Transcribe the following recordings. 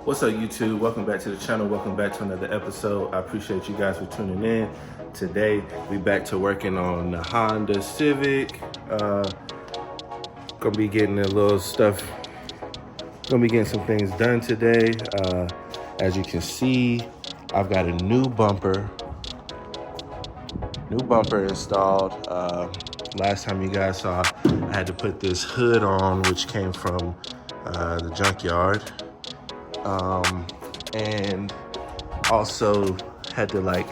What's up, YouTube? Welcome back to the channel. Welcome back to another episode. I appreciate you guys for tuning in. Today, we back to working on the Honda Civic. Gonna be getting a little stuff. Gonna be getting some things done today. As you can see, I've got a new bumper installed. Last time you guys saw, I had to put this hood on, which came from the junkyard. And also had to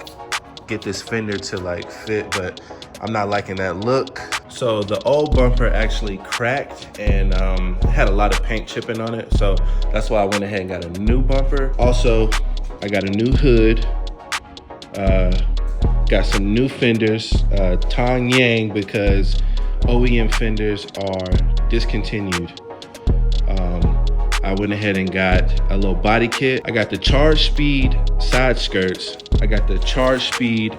get this fender to fit, but I'm not liking that look. So the old bumper actually cracked and had a lot of paint chipping on it. So that's why I went ahead and got a new bumper. Also, I got a new hood. Got some new fenders, Tong Yang, because OEM fenders are discontinued. I went ahead and got a little body kit. I got the Charge Speed side skirts. I got the Charge Speed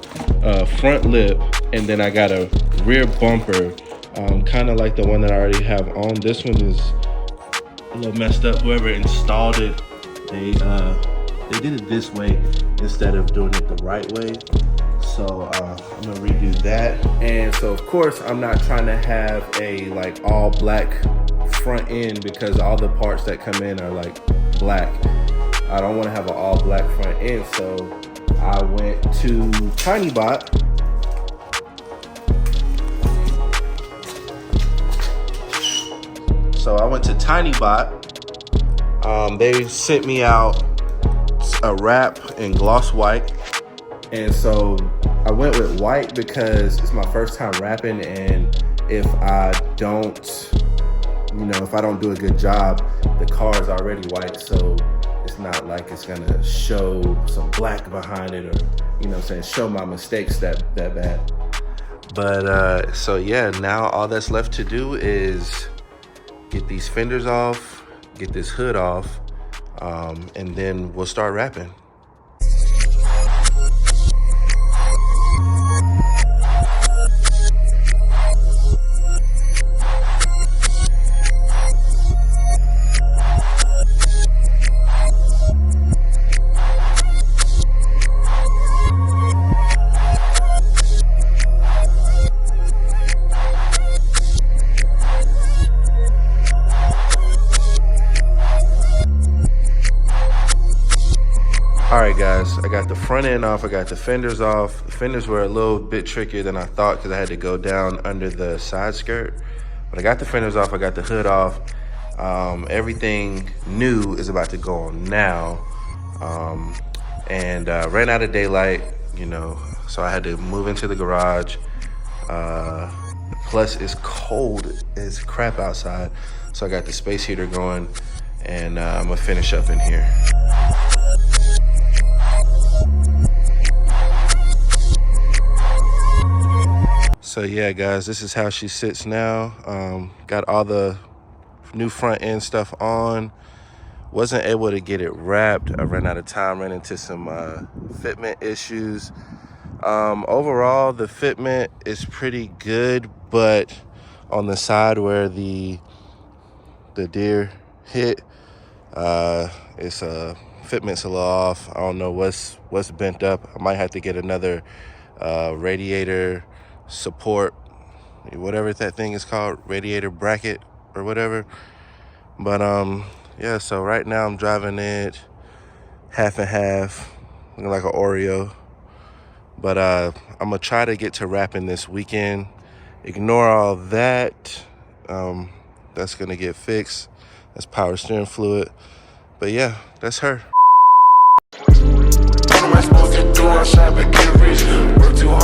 front lip, and then I got a rear bumper, kind of like the one that I already have on. This one is a little messed up. Whoever installed it, they did it this way instead of doing it the right way. So I'm gonna redo that. And so of course I'm not trying to have a all black front end, because all the parts that come in are black. I don't want to have an all black front end, so I went to TinyBot. They sent me out a wrap in gloss white, and so I went with white because it's my first time wrapping, and if I don't do a good job, the car is already white, so it's not like it's gonna show some black behind it, or show my mistakes that bad. But so yeah, now all that's left to do is get these fenders off, get this hood off, and then we'll start wrapping. All right, guys, I got the front end off, I got the fenders off. The fenders were a little bit trickier than I thought because I had to go down under the side skirt. But I got the fenders off, I got the hood off. Everything new is about to go on now. And ran out of daylight, so I had to move into the garage. Plus, it's cold as crap outside. So I got the space heater going, and I'm gonna finish up in here. So yeah, guys, this is how she sits now. Got all the new front end stuff on. Wasn't able to get it wrapped. I ran out of time, ran into some fitment issues. Overall, the fitment is pretty good, but on the side where the deer hit, fitment's a little off. I don't know what's bent up. I might have to get another radiator support, whatever that thing is called, radiator bracket or whatever. But yeah, so right now I'm driving it half and half, looking like an Oreo. But I'm gonna try to get to wrapping this weekend. Ignore all that. That's gonna get fixed. That's power steering fluid. But yeah, that's her. What am I supposed to do? I shop and get rich. Work too hard.